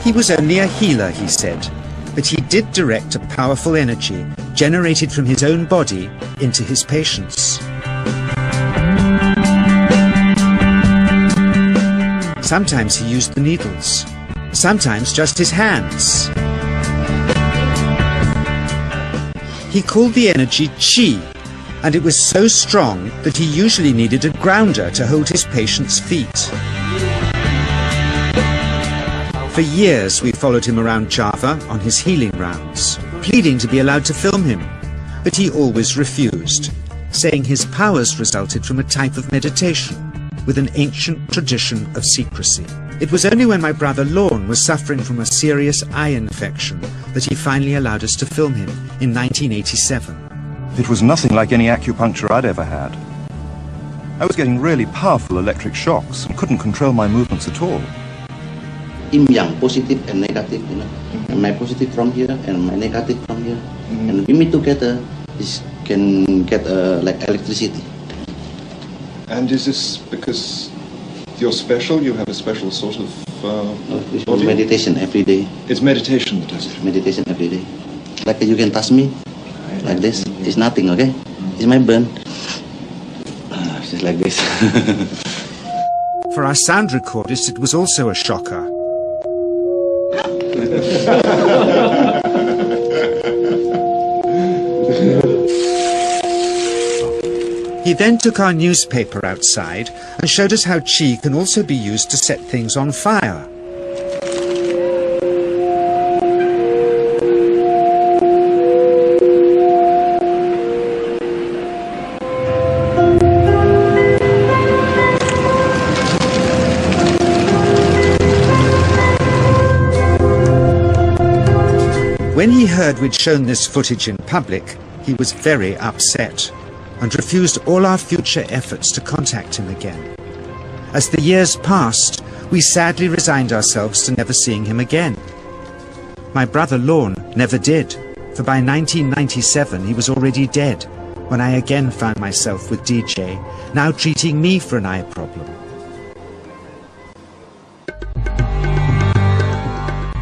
He was only a healer, he said, but he did direct a powerful energy generated from his own body into his patients. Sometimes he used the needles, sometimes just his hands. He called the energy chi, and it was so strong that he usually needed a grounder to hold his patients' feet. For years we followed him around Java on his healing rounds, pleading to be allowed to film him, but he always refused, saying his powers resulted from a type of meditation with an ancient tradition of secrecy. It was only when my brother Lorne was suffering from a serious eye infection that he finally allowed us to film him in 1987. It was nothing like any acupuncture I'd ever had. I was getting really powerful electric shocks and couldn't control my movements at all. Yin yang, positive and negative, you know. And my positive from here and my negative from here. And we meet together, this can get like electricity. And is this because you're special? You have a special sort of it's meditation every day. It's meditation that does it? Meditation every day. Like you can touch me, like this. It's nothing, okay? It's my burn. Just like this. For our sound recordist, it was also a shocker. He then took our newspaper outside and showed us how chi can also be used to set things on fire. When he heard we'd shown this footage in public, he was very upset and refused all our future efforts to contact him again. As the years passed, we sadly resigned ourselves to never seeing him again. My brother Lorne never did, for by 1997 he was already dead, when I again found myself with DJ, now treating me for an eye problem.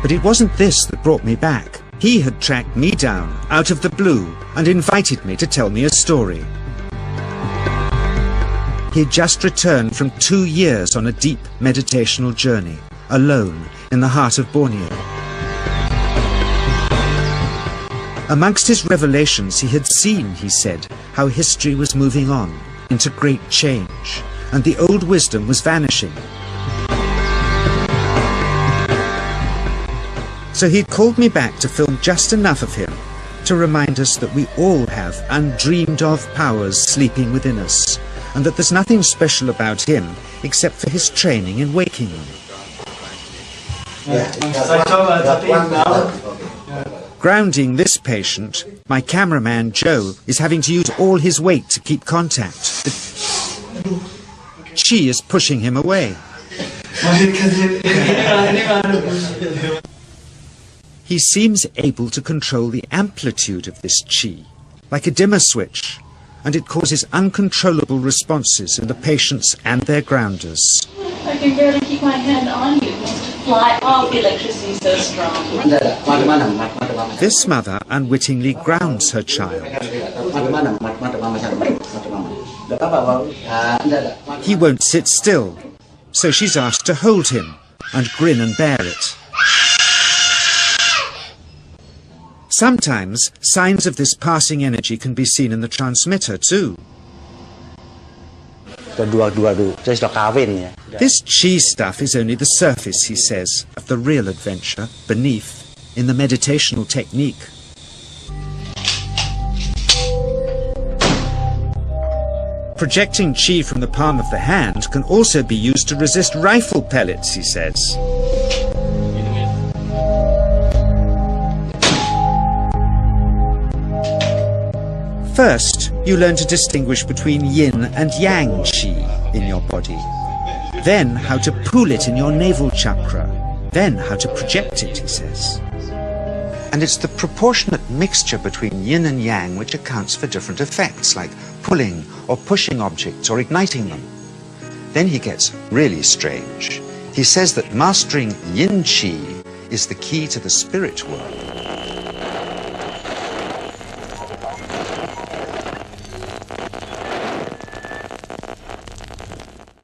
But it wasn't this that brought me back. He had tracked me down out of the blue and invited me to tell me a story. He had just returned from 2 years on a deep meditational journey, alone in the heart of Borneo. Amongst his revelations, he had seen, he said, how history was moving on into great change, and the old wisdom was vanishing. So he'd called me back to film just enough of him to remind us that we all have undreamed of powers sleeping within us, and that there's nothing special about him except for his training in waking them. Grounding this patient, my cameraman Joe is having to use all his weight to keep contact. Chi is pushing him away. He seems able to control the amplitude of this chi, like a dimmer switch, and it causes uncontrollable responses in the patients and their grounders. I can barely keep my hand on you. It wants to fly off. The electricity is so strong. This mother unwittingly grounds her child. He won't sit still, so she's asked to hold him and grin and bear it. Sometimes, signs of this passing energy can be seen in the transmitter too. This chi stuff is only the surface, he says, of the real adventure beneath, in the meditational technique. Projecting chi from the palm of the hand can also be used to resist rifle pellets, he says. First, you learn to distinguish between yin and yang chi in your body. Then how to pool it in your navel chakra. Then how to project it, he says. And it's the proportionate mixture between yin and yang which accounts for different effects, like pulling or pushing objects or igniting them. Then he gets really strange. He says that mastering yin chi is the key to the spirit world.